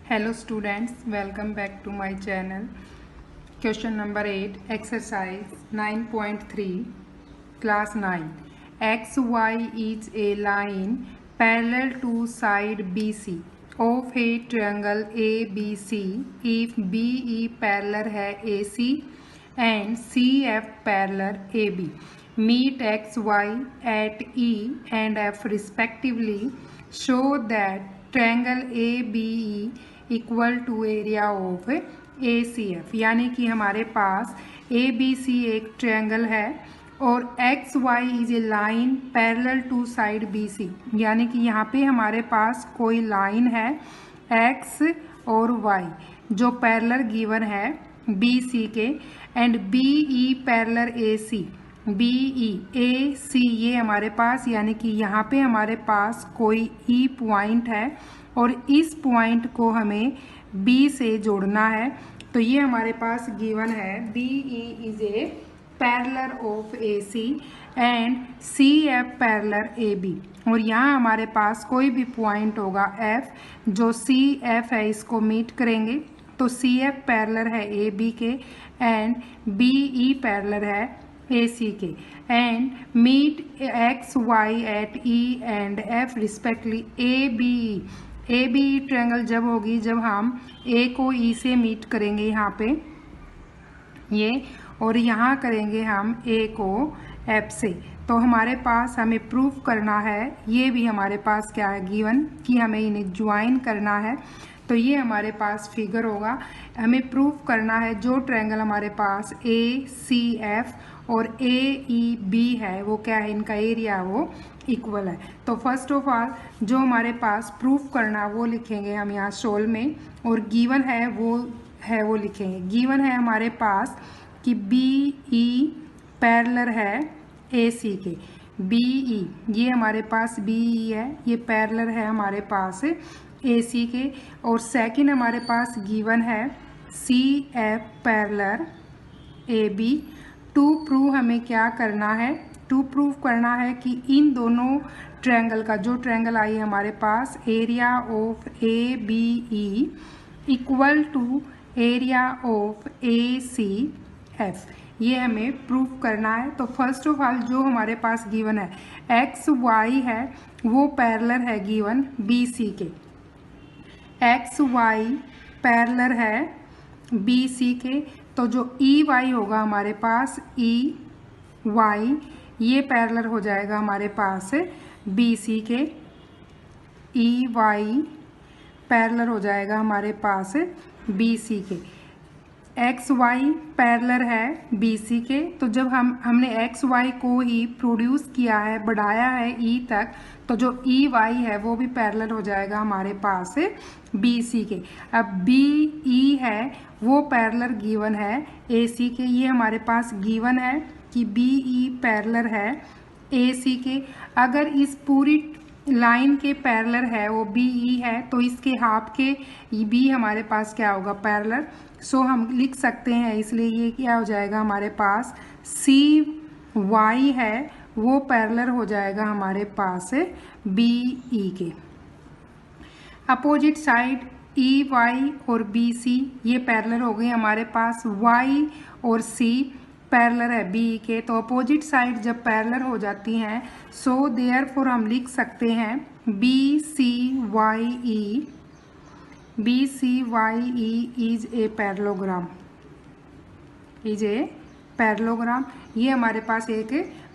Hello students, welcome back to my channel. Question number 8, exercise 9.3, class 9. XY is a line parallel to side BC of a triangle ABC if BE parallel है AC and CF parallel AB. Meet XY at E and F respectively. Show that triangle ABE equal to area of ACF, यानी कि हमारे पास ABC एक triangle है और XY is a line parallel to side BC, यानी कि यहाँ पे हमारे पास कोई लाइन है X और Y जो पैरेलल गिवन है BC के and BE parallel AC, BE AC ये हमारे पास, यानी कि यहाँ पे हमारे पास कोई E पॉइंट है और इस पॉइंट को हमें B से जोड़ना है। तो ये हमारे पास गिवन है BE is a parallel of AC and CF parallel AB, और यहाँ हमारे पास कोई भी पॉइंट होगा F जो CF है इसको मीट करेंगे। तो CF पैरेलल है AB के एंड BE पैरेलल है AC के and meet XY at E and F respectively ABE triangle जब होगी जब हम A को E से मीट करेंगे यहाँ पे ये, और यहाँ करेंगे हम A को F से। तो हमारे पास हमें प्रूफ करना है, ये भी हमारे पास क्या है गिवन कि हमें इन्हें ज्वाइन करना है। तो ये हमारे पास फिगर होगा, हमें प्रूफ करना है जो ट्रायंगल हमारे पास ACF और AEB है वो क्या है, इनका एरिया वो इक्वल है। तो फर्स्ट ऑफ ऑल जो हमारे पास प्रूफ करना वो लिखेंगे हम यहाँ सोल्व में, और गिवन है वो लिखेंगे। गिवन है हमारे पास कि BE पैरेलल है AC के, BE ये हमारे पास BE है, ये पैरेलल है हमारे पास AC के, और सेकंड हमारे पास गिवन है CF parallel AB। To prove हमें क्या करना है, टू प्रूव करना है कि इन दोनों ट्रायंगल का जो ट्रायंगल आई है हमारे पास area of ABE equal to area of ACF, ये हमें प्रूव करना है। तो फर्स्ट ऑफ ऑल जो हमारे पास गिवन है XY है वो पैरेलल है गिवन BC के, XY पैरेलल है BC के, तो जो EY होगा हमारे पास EY ये पैरेलल हो जाएगा हमारे पास BC के, EY पैरेलल हो जाएगा हमारे पास BC के। XY पैरेलल है BC के, तो जब हमने XY को ही प्रोड्यूस किया है, बढ़ाया है E तक, तो जो EY है वो भी पैरेलल हो जाएगा हमारे पास BC के। अब BE है वो पैरेलल गिवन है AC के, ये हमारे पास गिवन है कि BE पैरेलल है AC के। अगर इस पूरी लाइन के पैरेलल है वो BE है तो इसके हाफ के B हमारे पास क्या होगा पैरेलल, सो हम लिख सकते हैं, इसलिए ये क्या हो जाएगा हमारे पास CY है वो पैरेलल हो जाएगा हमारे पास BE के। अपोजिट साइड EY और BC ये पैरेलल हो गए हमारे पास, Y और C पैरेलल है BE के। तो अपोजिट साइड जब पैरेलल हो जाती हैं सो देयरफॉर हम लिख सकते हैं BCYE इज ए पैरेललोग्राम, ये हमारे पास एक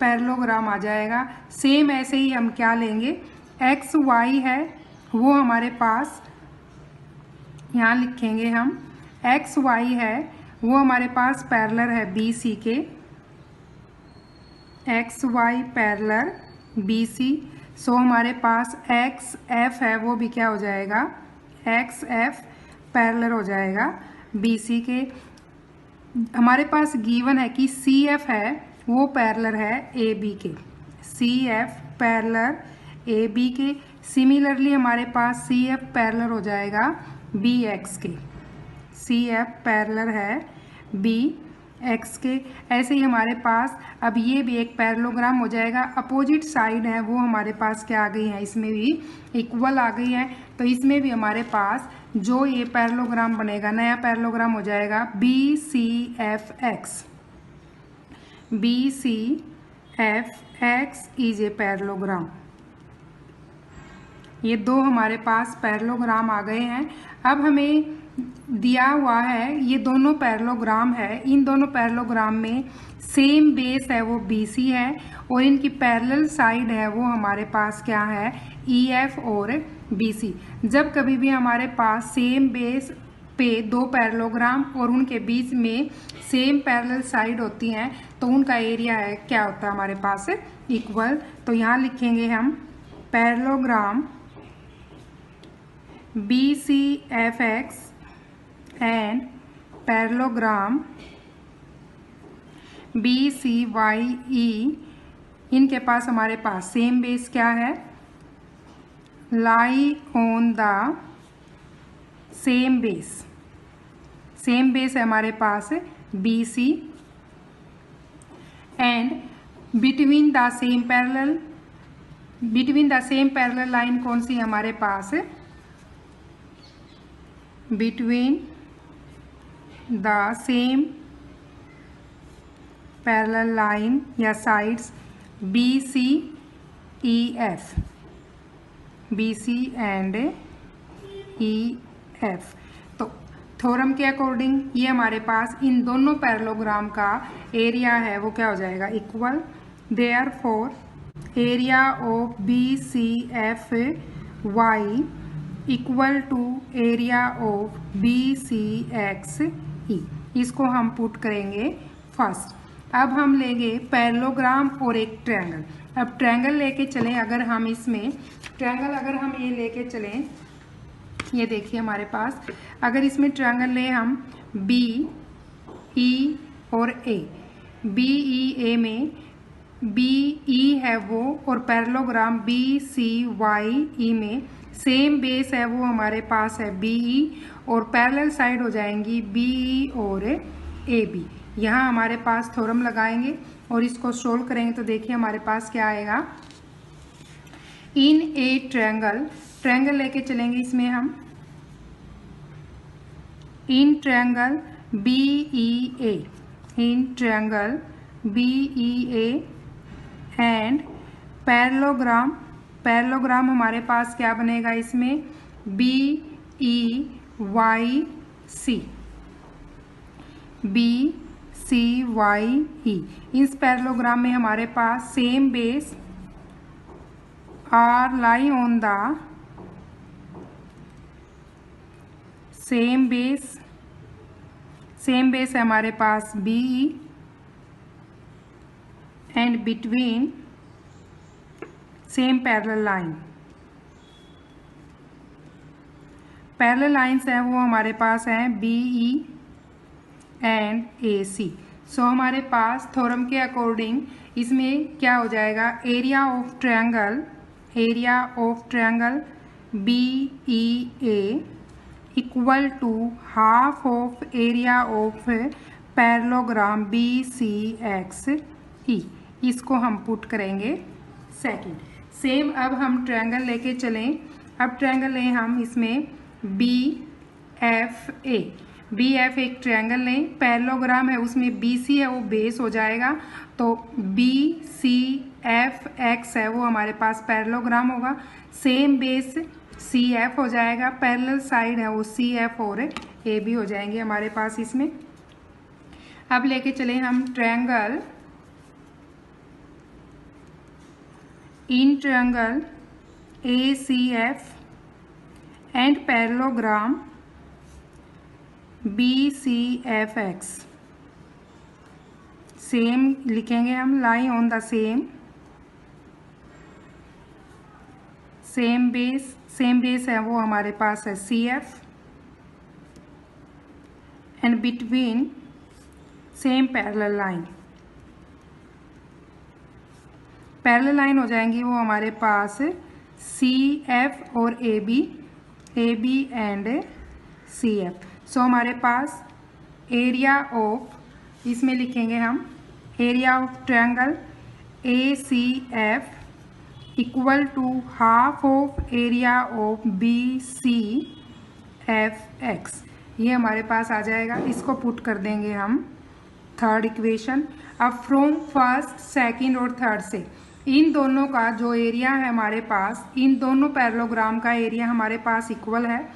पैरेललोग्राम आ जाएगा। सेम ऐसे ही हम क्या लेंगे, XY है वो हमारे पास यहाँ लिखेंगे हम, XY है वो हमारे पास पैरेलल है BC के, XY पैरेलल BC, सो हमारे पास XF है वो भी क्या हो जाएगा, XF पैरेलल हो जाएगा BC के। हमारे पास गिवन है कि CF है वो पैरेलल है AB के, CF पैरेलल AB के। सिमिलरली हमारे पास CF पैरेलल हो जाएगा BX के, CF पैरेलल है B एक्स के। ऐसे ही हमारे पास अब ये भी एक पैरेललोग्राम हो जाएगा। अपोजिट साइड है वो हमारे पास क्या आ गई है, इसमें भी इक्वल आ गई है। तो इसमें भी हमारे पास जो ये पैरेललोग्राम बनेगा, नया पैरेललोग्राम हो जाएगा B C F X. B C F X is a parallelogram. ये दो हमारे पास पैरेललोग्राम आ गए हैं। अब हमें दिया हुआ है ये दोनों पैरेललोग्राम है, इन दोनों पैरेललोग्राम में सेम बेस है वो BC है और इनकी पैरेलल साइड है वो हमारे पास क्या है, EF और BC। जब कभी भी हमारे पास सेम बेस पे दो पैरेललोग्राम और उनके बीच में सेम पैरेलल साइड होती हैं तो उनका एरिया है क्या होता है हमारे पास, इक्वल। तो यहाँ लिखेंगे हम parallelogram BCFX and parallelogram BCYE, इनके पास हमारे पास सेम बेस क्या है, lie on the same base. Same base है हमारे पास BC and between the same parallel, between the same parallel line कौन सी है हमारे पास, between the same parallel line या sides BCEF, BC and EF। तो थ्योरम के अकॉर्डिंग ये हमारे पास इन दोनों पैरेललोग्राम का एरिया है वो क्या हो जाएगा, equal. Therefore area of BCFY equal to area of BCXE। इसको हम पुट करेंगे फर्स्ट। अब हम लेंगे पैरेललोग्राम और एक ट्रायंगल। अब ट्रायंगल लेके चलें, अगर हम इसमें ट्रायंगल अगर हम ये लेके चलें, ये देखिए हमारे पास अगर इसमें ट्रायंगल ले हम BE और A, BEA में BE है वो और पैरेललोग्राम BCYE में सेम बेस है वो हमारे पास है BE और पैरेलल साइड हो जाएंगी BE और AB। यहाँ हमारे पास थ्योरम लगाएंगे और इसको सोल्व करेंगे तो देखिए हमारे पास क्या आएगा, इन ए ट्रायंगल, ट्रायंगल लेके चलेंगे इसमें हम, in triangle BEA, in triangle BEA and parallelogram, parallelogram हमारे पास क्या बनेगा इसमें BEYC, BCYE। इस पैरेललोग्राम में हमारे पास same base are lie on the same base, same base है हमारे पास BE and between same parallel line, parallel lines हैं वो हमारे पास हैं BE एंड AC। सो हमारे पास थ्योरम के अकॉर्डिंग इसमें क्या हो जाएगा, area of triangle, area of triangle BEA equal to half of area of parallelogram BCXE। इसको हम पुट करेंगे सेकंड। सेम अब हम ट्रायंगल लेके चलें, अब ट्रायंगल लें हम इसमें BFA, BF एक ट्रायंगल लें, पैरेललोग्राम है उसमें BC है वो बेस हो जाएगा तो BCFX है वो हमारे पास पैरेललोग्राम होगा, सेम बेस CF हो जाएगा, पैरेलल साइड है वो CF और AB हो जाएंगे हमारे पास इसमें। अब लेके चले हम triangle, in triangle ACF and parallelogram BCFX। Same लिखेंगे हम, lie on the same, same base, same base है वो हमारे पास है CF and between same parallel line, parallel line हो जाएंगी वो हमारे पास CF और AB, AB and CF। So हमारे पास एरिया ऑफ इसमें लिखेंगे हम area of triangle ACF equal to half of area of BCFX। ये हमारे पास आ जाएगा। इसको पुट कर देंगे हम थर्ड इक्वेशन। अब फ्रॉम फर्स्ट, सेकंड और थर्ड से इन दोनों का जो एरिया है हमारे पास, इन दोनों पैरेललोग्राम का एरिया हमारे पास इक्वल है।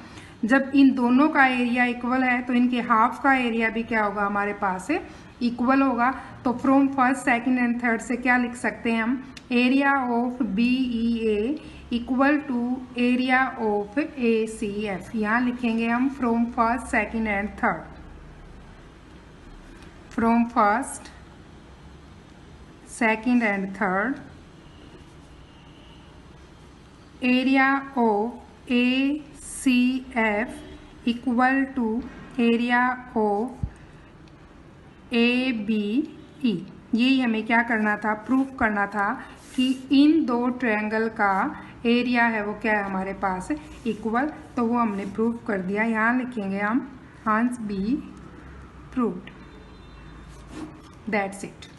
जब इन दोनों का एरिया इक्वल है तो इनके हाफ का एरिया भी क्या होगा हमारे पास है, इक्वल होगा। तो from first, second and third से क्या लिख सकते हैं हम, area of BEA equal to area of ACF। यहाँ लिखेंगे हम from first, second and third. From first, second and third, area of ACF equal to area of ABE। यही हमें क्या करना था, प्रूफ करना था कि इन दो ट्रायंगल का एरिया है वो क्या है हमारे पास इक्वल। तो वो हमने प्रूफ कर दिया। यहाँ लिखेंगे हम हंस बी प्रूव्ड। That's it.